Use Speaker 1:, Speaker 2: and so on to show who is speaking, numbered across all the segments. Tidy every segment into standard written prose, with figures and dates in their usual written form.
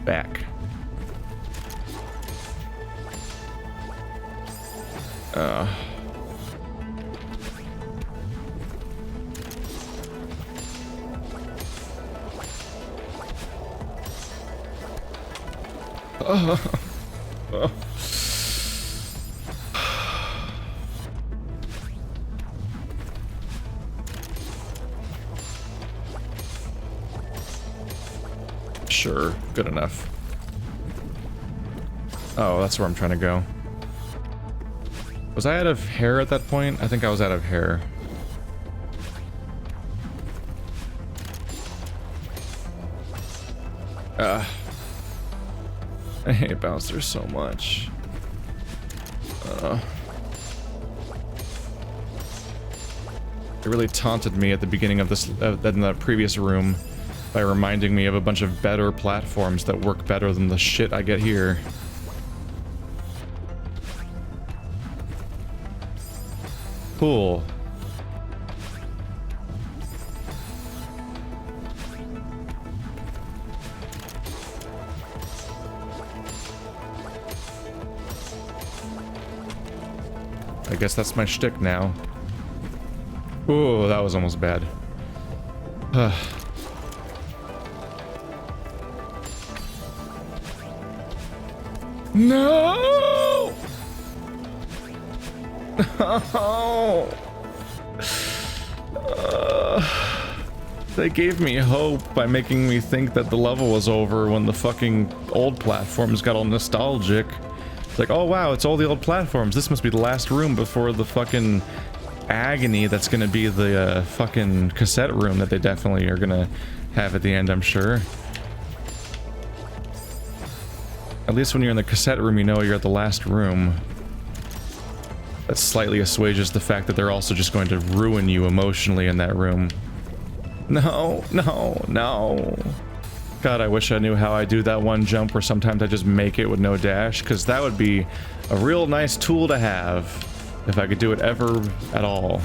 Speaker 1: back. Sure, good enough. Oh, that's where I'm trying to go. Was I out of hair at that point? I think I was out of hair. I hate bouncers so much. It really taunted me at the beginning of this, in the previous room, by reminding me of a bunch of better platforms that work better than the shit I get here. Cool. I guess that's my shtick now. Ooh, that was almost bad. No! Oh. They gave me hope by making me think that the level was over when the fucking old platforms got all nostalgic. It's like, oh wow, it's all the old platforms. This must be the last room before the fucking agony that's gonna be the fucking cassette room that they definitely are gonna have at the end, I'm sure. At least when you're in the cassette room, you know you're at the last room. That slightly assuages the fact that they're also just going to ruin you emotionally in that room. No, no, no. God, I wish I knew how I do that one jump where sometimes I just make it with no dash, because that would be a real nice tool to have if I could do it ever at all.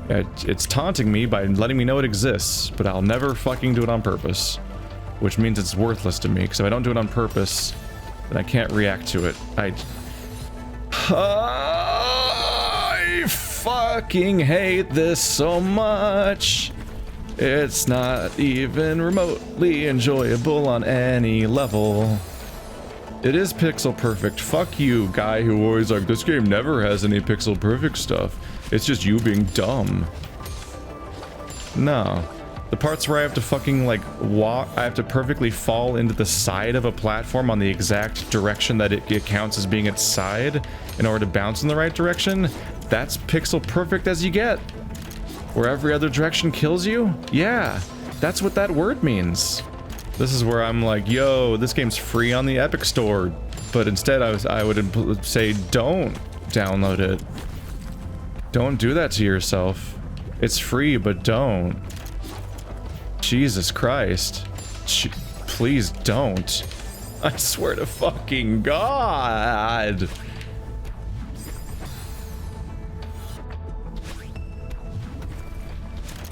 Speaker 1: It's taunting me by letting me know it exists, but I'll never fucking do it on purpose, which means it's worthless to me, because if I don't do it on purpose, then I can't react to it. I fucking hate this so much. It's not even remotely enjoyable on any level. It is pixel perfect. Fuck you, guy who always like, this game never has any pixel perfect stuff. It's just you being dumb. No. The parts where I have to fucking like walk, I have to perfectly fall into the side of a platform on the exact direction that it counts as being its side in order to bounce in the right direction, that's pixel perfect as you get. Where every other direction kills you? Yeah, that's what that word means. This is where I'm like, yo, this game's free on the Epic Store. But instead I would say, don't download it. Don't do that to yourself. It's free, but don't. Jesus Christ. Please don't. I swear to fucking God.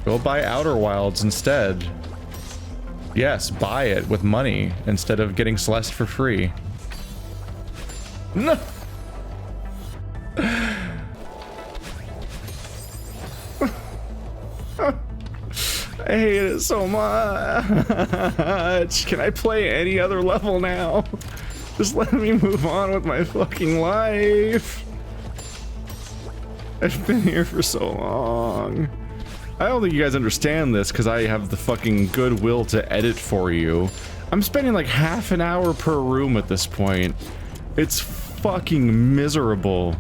Speaker 1: Go buy Outer Wilds instead. Yes, buy it with money instead of getting Celeste for free. No! I hate it so much. Can I play any other level now? Just let me move on with my fucking life. I've been here for so long. I don't think you guys understand this because I have the fucking goodwill to edit for you. I'm spending like half an hour per room at this point. It's fucking miserable.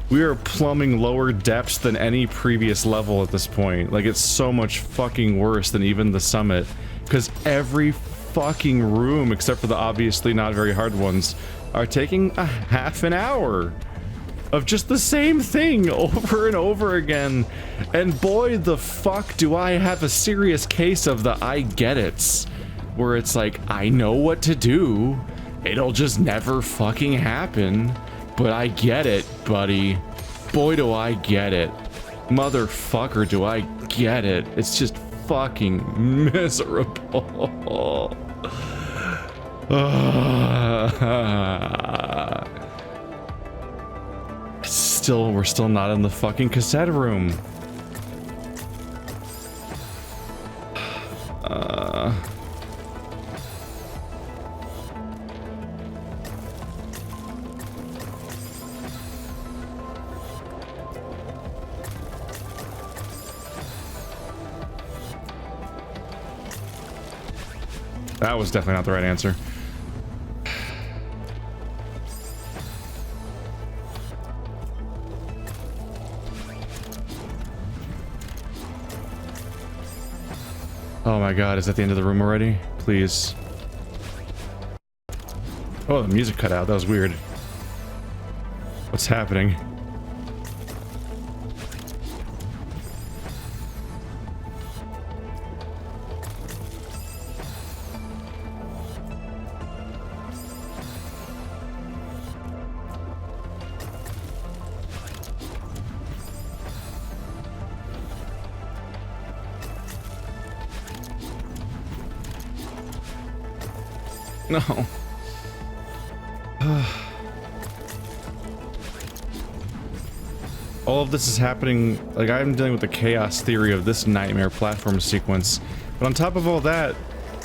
Speaker 1: We are plumbing lower depths than any previous level at this point. Like, it's so much fucking worse than even the summit. Because every fucking room, except for the obviously not very hard ones, are taking a half an hour of just the same thing over and over again. And boy, the fuck do I have a serious case of the I get it's. Where it's like, I know what to do. It'll just never fucking happen. But I get it, buddy. Boy, do I get it. Motherfucker, do I get it. It's just fucking miserable. We're still not in the fucking cassette room. That was definitely not the right answer. Oh my god, is that the end of the room already? Please. Oh, the music cut out. That was weird. What's happening? No. All of this is happening, like, I'm dealing with the chaos theory of this nightmare platform sequence. But on top of all that,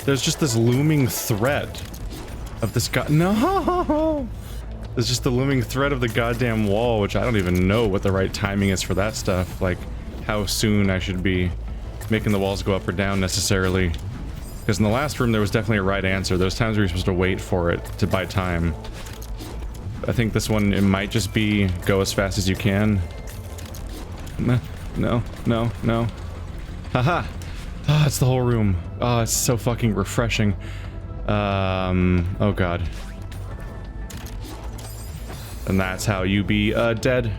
Speaker 1: there's just this looming threat of this no! There's just the looming threat of the goddamn wall, which I don't even know what the right timing is for that stuff. Like, how soon I should be making the walls go up or down necessarily. Because in the last room, there was definitely a right answer. Those times where you're supposed to wait for it to buy time. I think this one, it might just be go as fast as you can. No. Haha! Oh, it's the whole room. Oh, it's so fucking refreshing. Oh god. And that's how you be, dead.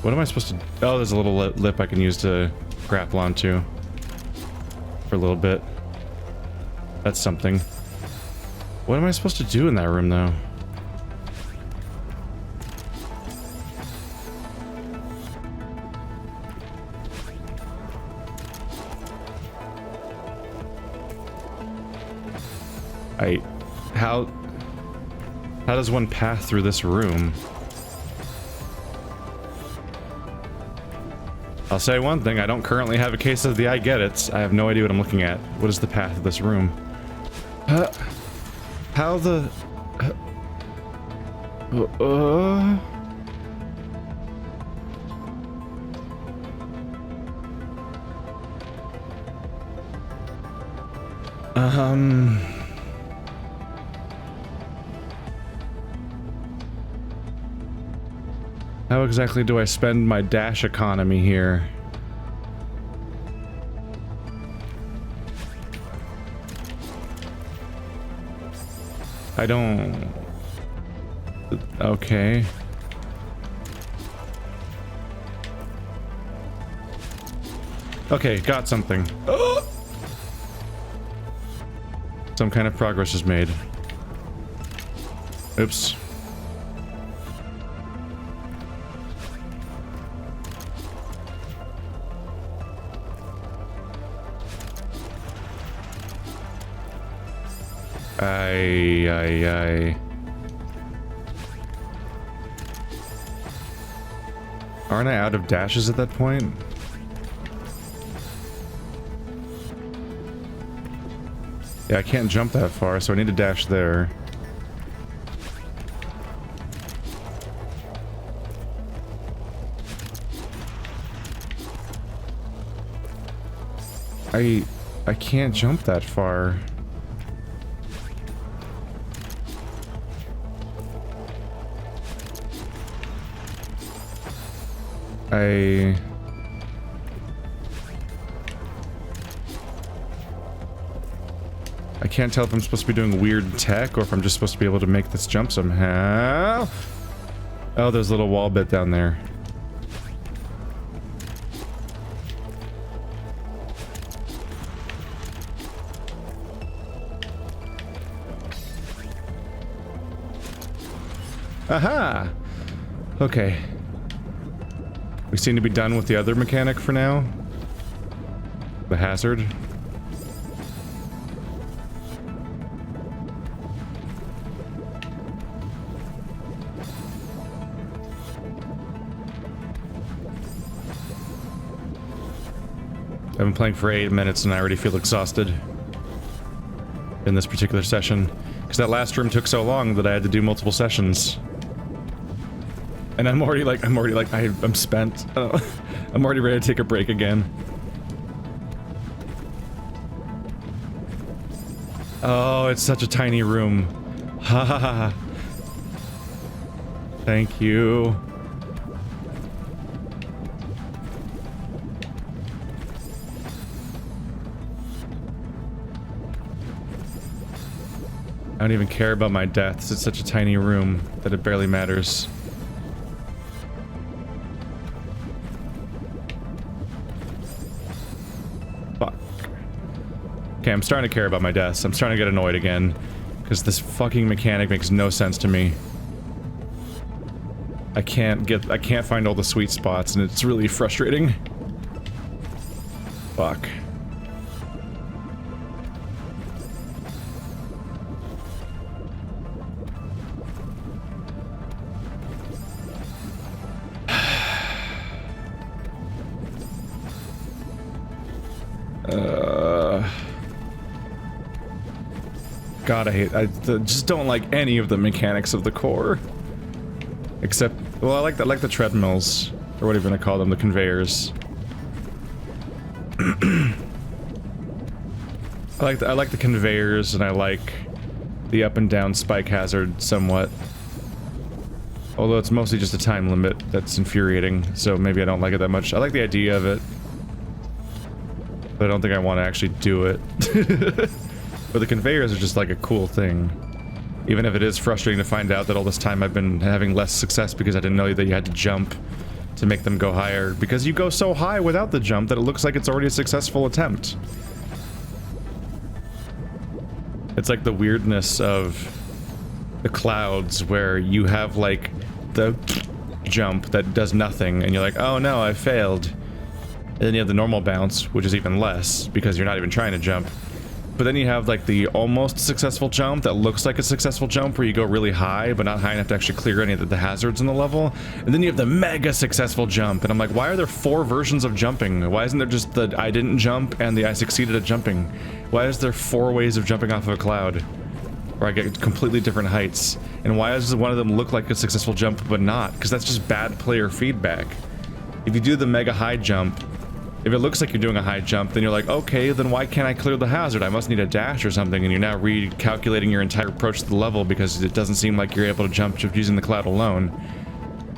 Speaker 1: What am I supposed to... Oh, there's a little lip I can use to grapple onto. For a little bit. That's something. What am I supposed to do in that room, though? How does one path through this room? I'll say one thing, I don't currently have a case of the I get it. I have no idea what I'm looking at. What is the path of this room? How the... How exactly do I spend my dash economy here? I don't... Okay. Okay, got something. Some kind of progress is made. Oops. Aren't I out of dashes at that point? Yeah, I can't jump that far, so I need to dash there. I can't jump that far. I can't tell if I'm supposed to be doing weird tech or if I'm just supposed to be able to make this jump somehow. Oh, there's a little wall bit down there. Aha! Okay. We seem to be done with the other mechanic for now. The hazard. I've been playing for 8 minutes and I already feel exhausted in this particular session. Because that last room took so long that I had to do multiple sessions. And I'm already like, I'm spent. I'm already ready to take a break again. Oh, it's such a tiny room. Ha ha ha. Thank you. I don't even care about my deaths. It's such a tiny room that it barely matters. Fuck. Okay, I'm starting to care about my deaths. I'm starting to get annoyed again. Because this fucking mechanic makes no sense to me. I can't find all the sweet spots and it's really frustrating. Fuck. God, I just don't like any of the mechanics of the core. Except, well, I like the treadmills, or whatever you want to call them, the conveyors. I like the conveyors, and I like the up and down spike hazard somewhat. Although it's mostly just a time limit that's infuriating, so maybe I don't like it that much. I like the idea of it, but I don't think I want to actually do it. But the conveyors are just like a cool thing. Even if it is frustrating to find out that all this time I've been having less success because I didn't know that you had to jump to make them go higher. Because you go so high without the jump that it looks like it's already a successful attempt. It's like the weirdness of the clouds where you have like the jump that does nothing and you're like, oh no, I failed. And then you have the normal bounce, which is even less because you're not even trying to jump. But then you have like the almost successful jump that looks like a successful jump where you go really high, but not high enough to actually clear any of the hazards in the level. And then you have the mega successful jump. And I'm like, why are there 4 versions of jumping? Why isn't there just the I didn't jump and the I succeeded at jumping? Why is there 4 ways of jumping off of a cloud? Where I get completely different heights. And why does one of them look like a successful jump but not? Because that's just bad player feedback. If you do the mega high jump, if it looks like you're doing a high jump, then you're like, okay, then why can't I clear the hazard? I must need a dash or something, and you're now recalculating your entire approach to the level because it doesn't seem like you're able to jump just using the cloud alone.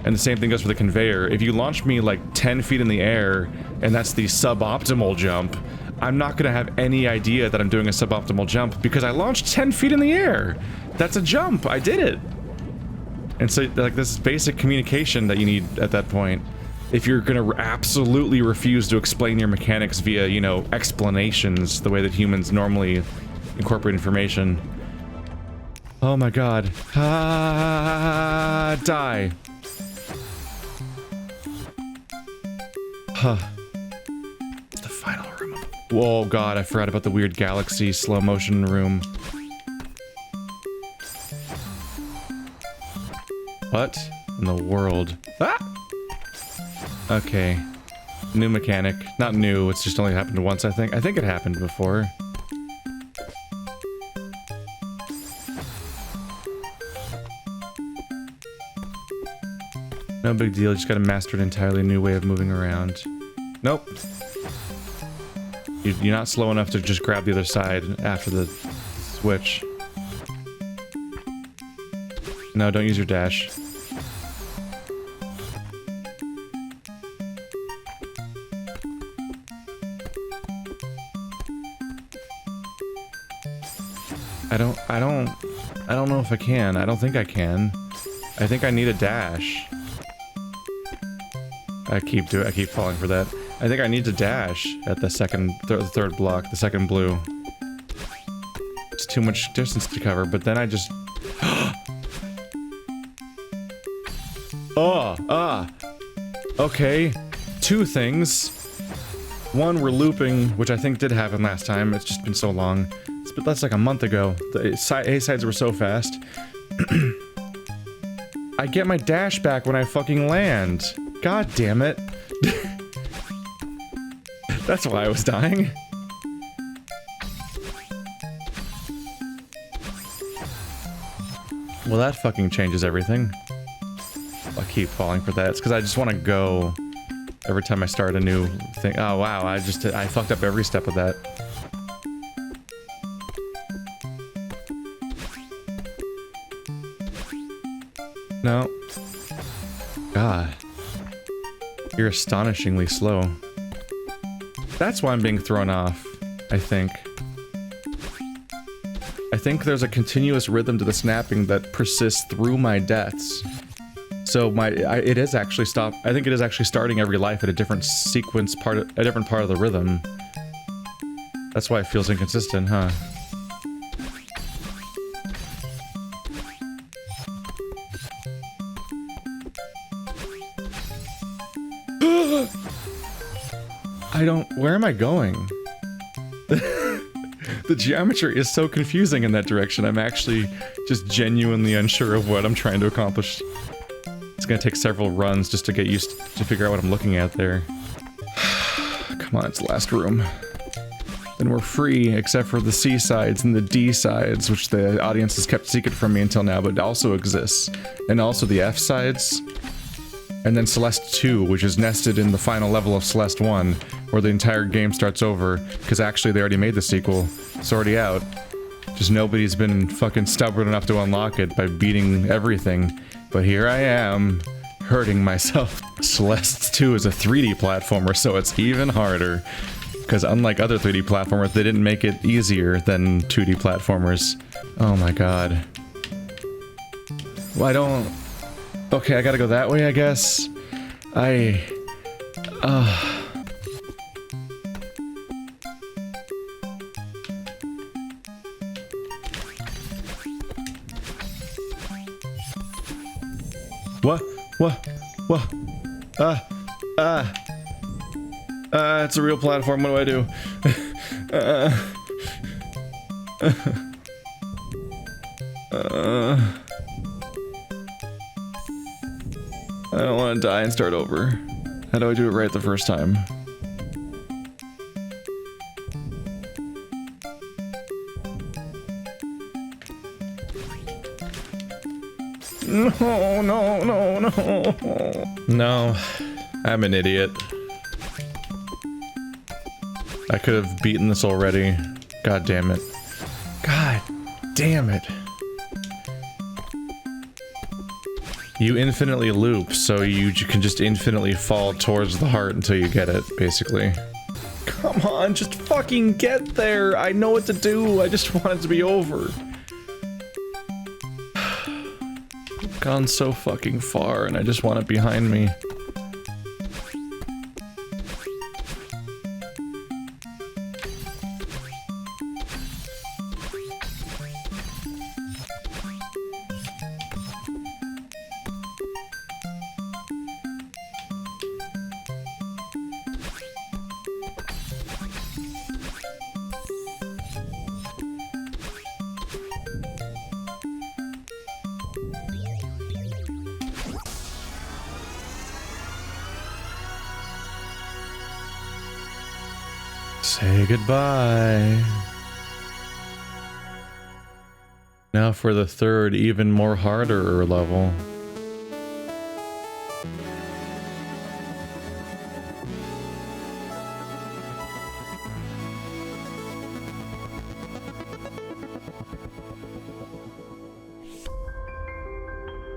Speaker 1: And the same thing goes for the conveyor. If you launch me like 10 feet in the air, and that's the suboptimal jump, I'm not gonna have any idea that I'm doing a suboptimal jump because I launched 10 feet in the air. That's a jump, I did it. And so, like, this basic communication that you need at that point. If you're gonna absolutely refuse to explain your mechanics via, you know, explanations, the way that humans normally incorporate information. Oh my god. Ah, die. Huh. It's the final room. Whoa, god, I forgot about the weird galaxy slow motion room. What in the world? Ah! Okay. New mechanic. Not new, it's just only happened once, I think. I think it happened before. No big deal, just gotta master an entirely new way of moving around. Nope. You're not slow enough to just grab the other side after the switch. No, don't use your dash. I don't know if I can. I don't think I can. I think I need a dash. I keep falling for that. I think I need to dash at the third block, the second blue. It's too much distance to cover, but then I just... Okay. 2 things. One, we're looping, which I think did happen last time. It's just been so long. But that's like a month ago. The A-sides were so fast. I get my dash back when I fucking land. God damn it. That's why I was dying. Well, that fucking changes everything. I'll keep falling for that. It's because I just want to go every time I start a new thing. Oh, wow. I fucked up every step of that. No. God. You're astonishingly slow. That's why I'm being thrown off, I think. I think there's a continuous rhythm to the snapping that persists through my deaths. So it is actually I think it is actually starting every life at a different sequence a different part of the rhythm. That's why it feels inconsistent, huh? Where am I going? The geometry is so confusing in that direction. I'm actually just genuinely unsure of what I'm trying to accomplish. It's gonna take several runs just to get used to figure out what I'm looking at there. Come on, it's the last room. Then we're free, except for the C sides and the D sides, which the audience has kept secret from me until now, but it also exists. And also the F sides. And then Celeste 2, which is nested in the final level of Celeste 1, where the entire game starts over, because actually they already made the sequel. It's already out. Just nobody's been fucking stubborn enough to unlock it by beating everything. But here I am, hurting myself. Celeste 2 is a 3D platformer, so it's even harder. Because unlike other 3D platformers, they didn't make it easier than 2D platformers. Oh my god. Well, I don't... Okay, I gotta go that way, I guess. What? It's a real platform, what do I do? I don't want to die and start over. How do I do it right the first time? No, I'm an idiot. I could have beaten this already. God damn it. God damn it. You infinitely loop, so you can just infinitely fall towards the heart until you get it, basically. Come on, just fucking get there! I know what to do, I just want it to be over. I've gone so fucking far, and I just want it behind me. Say goodbye. Now for the third, even more harder level.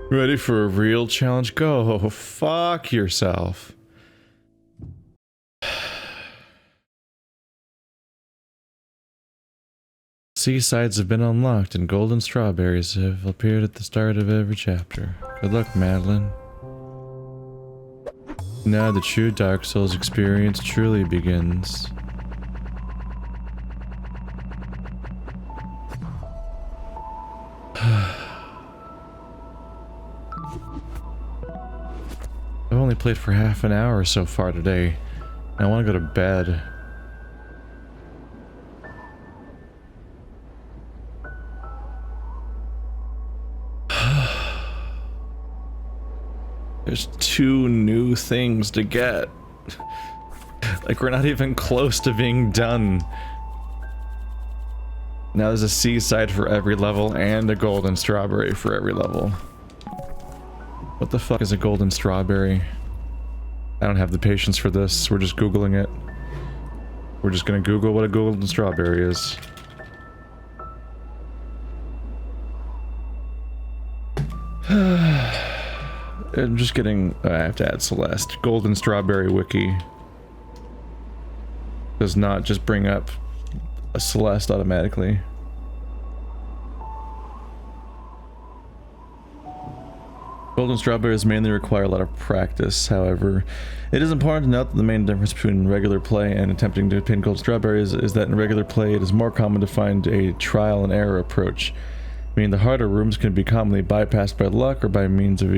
Speaker 1: Ready for a real challenge? Go fuck yourself. Seasides have been unlocked and golden strawberries have appeared at the start of every chapter. Good luck, Madeline. Now the true Dark Souls experience truly begins. I've only played for half an hour so far today. I want to go to bed. There's 2 new things to get. Like, we're not even close to being done. Now there's a seaside for every level and a golden strawberry for every level. What the fuck is a golden strawberry? I don't have the patience for this. We're just Googling it. We're just gonna Google what a golden strawberry is. I'm just getting... I have to add Celeste. Golden strawberry wiki does not just bring up a Celeste automatically. Golden strawberries mainly require a lot of practice, however. It is important to note that the main difference between regular play and attempting to obtain golden strawberries is that in regular play it is more common to find a trial and error approach, meaning the harder rooms can be commonly bypassed by luck or by means of...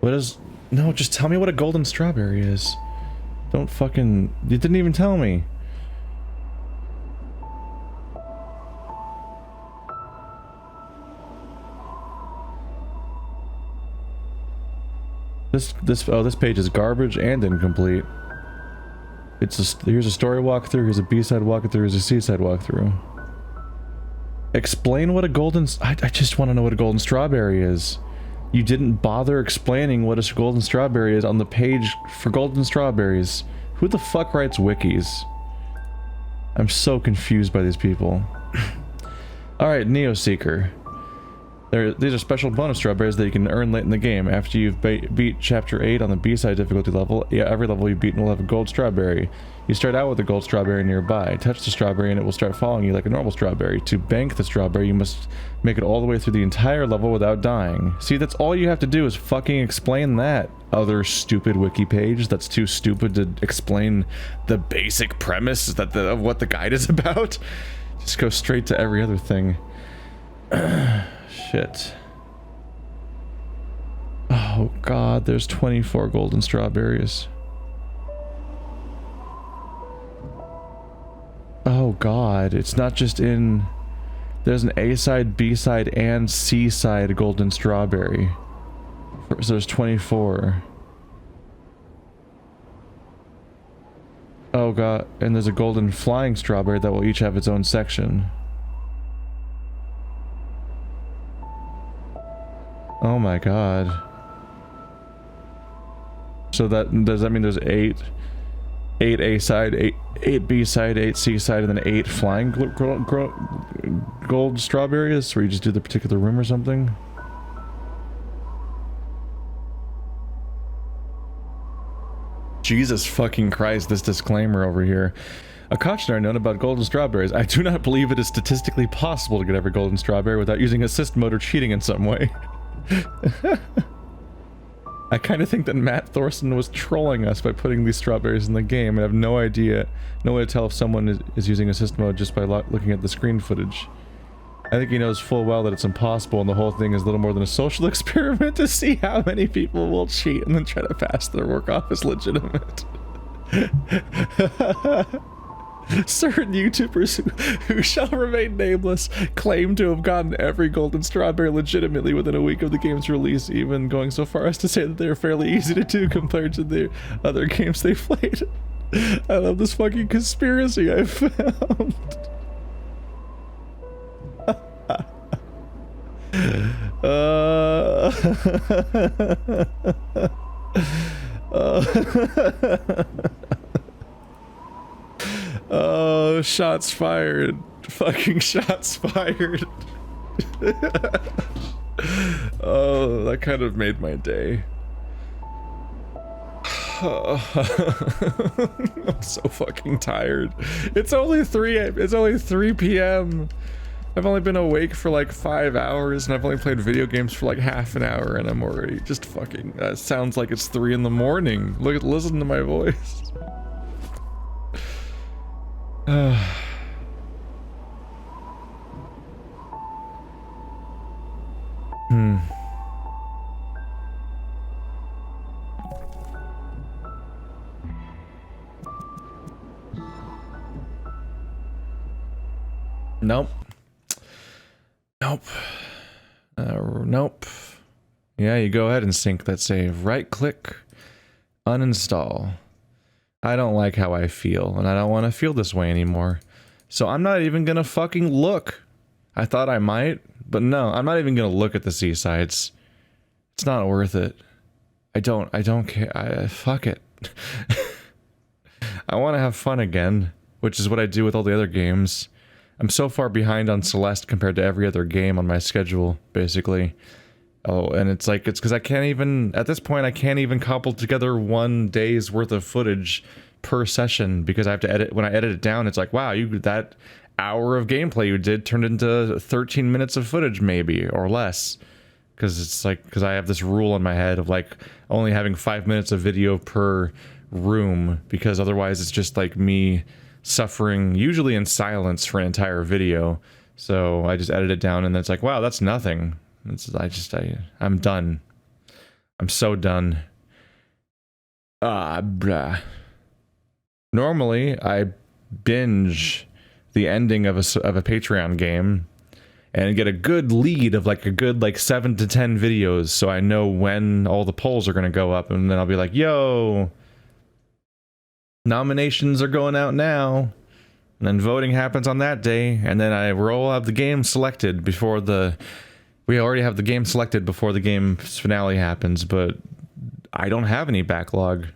Speaker 1: What is... No, just tell me what a golden strawberry is. Don't fucking... You didn't even tell me. This page is garbage and incomplete. Here's a story walkthrough, here's a B-side walkthrough, here's a C-side walkthrough. Explain what a golden... I just want to know what a golden strawberry is. You didn't bother explaining what a golden strawberry is on the page for golden strawberries. Who the fuck writes wikis? I'm so confused by these people. Alright, Neo Seeker. These are special bonus strawberries that you can earn late in the game. After you've beat Chapter 8 on the B-side difficulty level, every level you've beaten will have a gold strawberry. You start out with a gold strawberry nearby. Touch the strawberry and it will start following you like a normal strawberry. To bank the strawberry, you must make it all the way through the entire level without dying. See, that's all you have to do is fucking explain that. Other stupid wiki page that's too stupid to explain the basic premise of what the guide is about. Just go straight to every other thing. Shit. Oh god, there's 24 golden strawberries. Oh god, it's not just in... There's an A-side, B-side, and C-side golden strawberry. So there's 24. Oh god, and there's a golden flying strawberry that will each have its own section. Oh my god. So does that mean there's 8 A side, 8 B side, 8 C side, and then 8 flying gold strawberries, where you just do the particular room or something? Jesus fucking Christ, this disclaimer over here. A cautionary note about golden strawberries. I do not believe it is statistically possible to get every golden strawberry without using assist mode or cheating in some way. I kind of think that Matt Thorson was trolling us by putting these strawberries in the game, and I have no idea, no way to tell if someone is using assist mode just by looking at the screen footage. I think he knows full well that it's impossible, and the whole thing is little more than a social experiment to see how many people will cheat and then try to pass their work off as legitimate. Certain YouTubers who shall remain nameless claim to have gotten every golden strawberry legitimately within a week of the game's release, even going so far as to say that they are fairly easy to do compared to the other games they played. I love this fucking conspiracy I found. Oh, shots fired. Fucking shots fired. Oh, that kind of made my day. I'm so fucking tired. It's only 3 p.m. I've only been awake for like 5 hours, and I've only played video games for like half an hour, and I'm already just fucking... sounds like it's 3 in the morning. Listen to my voice. Nope. Nope. Nope. Yeah, you go ahead and sync that save. Right click, uninstall. I don't like how I feel, and I don't want to feel this way anymore. So I'm not even gonna fucking look. I thought I might, but no, I'm not even gonna look at the seasides. It's not worth it. I don't care. Fuck it. I want to have fun again, which is what I do with all the other games. I'm so far behind on Celeste compared to every other game on my schedule, basically. Oh, and it's like, it's because I can't even, at this point, I can't even cobble together 1 day's worth of footage per session because I have to edit. When I edit it down, it's like, wow, that hour of gameplay you did turned into 13 minutes of footage, maybe, or less. Because it's like, because I have this rule in my head of like only having 5 minutes of video per room, because otherwise it's just like me suffering, usually in silence, for an entire video. So I just edit it down, and then it's like, wow, that's nothing. I'm done. I'm so done. Bruh. Normally, I binge the ending of a Patreon game and get a good lead of like a good 7 to 10 videos, so I know when all the polls are going to go up, and then I'll be like, yo, nominations are going out now, and then voting happens on that day, and then I roll out the game selected before we already have the game selected before the game's finale happens, but I don't have any backlog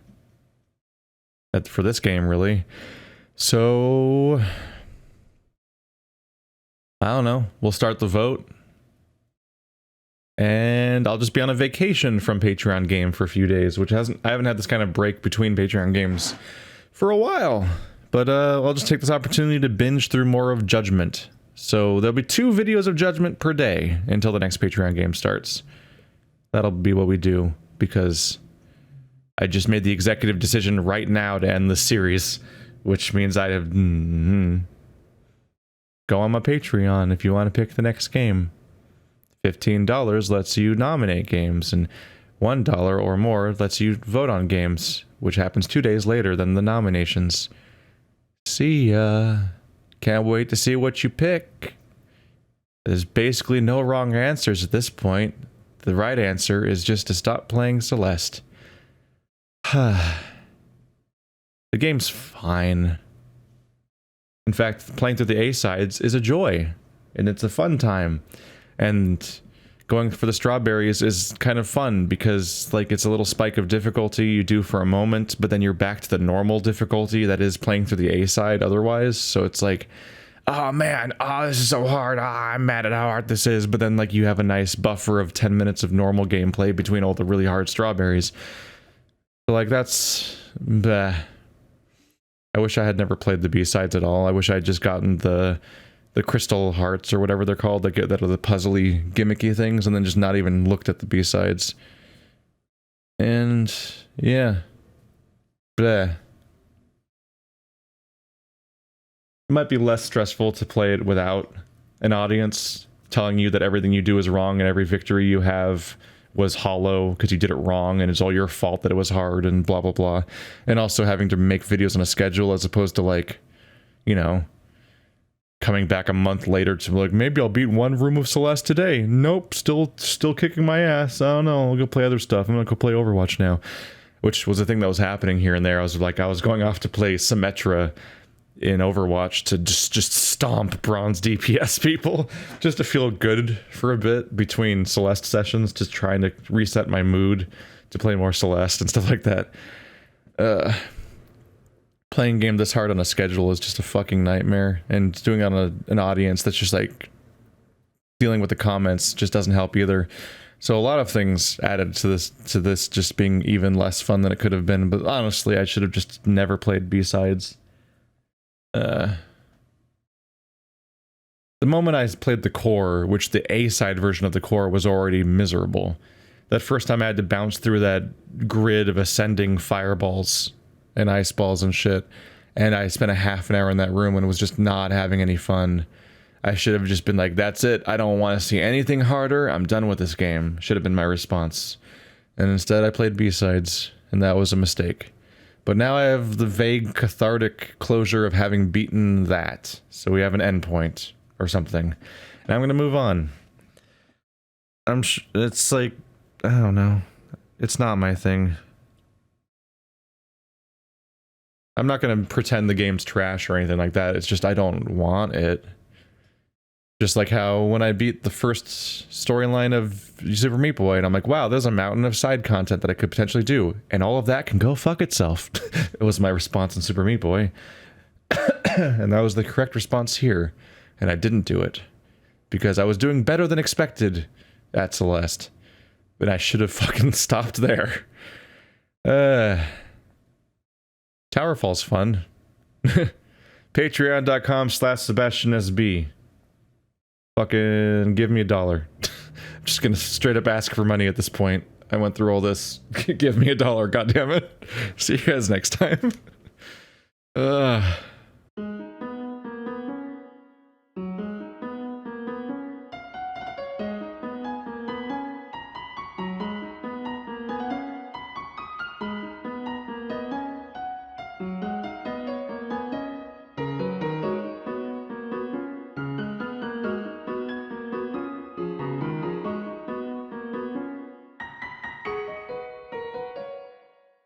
Speaker 1: for this game, really. So I don't know. We'll start the vote. And I'll just be on a vacation from Patreon game for a few days, which I haven't had this kind of break between Patreon games for a while. But I'll just take this opportunity to binge through more of Judgment. So there'll be 2 videos of Judgment per day until the next Patreon game starts. That'll be what we do, because I just made the executive decision right now to end the series, which means I have... Go on my Patreon if you want to pick the next game. $15 lets you nominate games, and $1 or more lets you vote on games, which happens 2 days later than the nominations. See ya. Can't wait to see what you pick. There's basically no wrong answers at this point. The right answer is just to stop playing Celeste. The game's fine. In fact, playing through the A-sides is a joy, and it's a fun time. And going for the strawberries is kind of fun because, like, it's a little spike of difficulty you do for a moment, but then you're back to the normal difficulty that is playing through the A-side otherwise. So it's like, oh man, oh, this is so hard. Oh, I'm mad at how hard this is. But then, like, you have a nice buffer of 10 minutes of normal gameplay between all the really hard strawberries. So, like, that's... bleh. I wish I had never played the B-sides at all. I wish I had just gotten the crystal hearts or whatever they're called that are the puzzly, gimmicky things, and then just not even looked at the B-sides. And yeah, bleh. It might be less stressful to play it without an audience telling you that everything you do is wrong and every victory you have was hollow because you did it wrong and it's all your fault that it was hard and blah blah blah, and also having to make videos on a schedule as opposed to, like, you know, coming back a month later to like, maybe I'll beat 1 room of Celeste today. Nope, still kicking my ass. I don't know, I'll go play other stuff. I'm gonna go play Overwatch now, which was the thing that was happening here and there. I was going off to play Symmetra in Overwatch to just stomp bronze DPS people, just to feel good for a bit between Celeste sessions, just trying to reset my mood to play more Celeste and stuff like that. Playing a game this hard on a schedule is just a fucking nightmare, and doing it on an audience that's just like dealing with the comments just doesn't help either. So a lot of things added to this just being even less fun than it could have been, but honestly I should have just never played B-sides. The moment I played the core, which the A-side version of the core was already miserable. That first time I had to bounce through that grid of ascending fireballs and ice balls and shit, and I spent a half an hour in that room and was just not having any fun. I should have just been like, that's it, I don't want to see anything harder, I'm done with this game. Should have been my response. And instead I played B-sides, and that was a mistake. But now I have the vague cathartic closure of having beaten that. So we have an endpoint or something. And I'm going to move on. It's like I don't know. It's not my thing. I'm not gonna pretend the game's trash or anything like that. It's just I don't want it. Just like how when I beat the first storyline of Super Meat Boy, and I'm like, wow, there's a mountain of side content that I could potentially do, and all of that can go fuck itself. It was my response in Super Meat Boy. And that was the correct response here. And I didn't do it. Because I was doing better than expected at Celeste. But I should have fucking stopped there. TowerFall's fun. Patreon.com/SebastianSB. Fucking give me $1. I'm just gonna straight up ask for money at this point. I went through all this. Give me $1, goddammit. See you guys next time.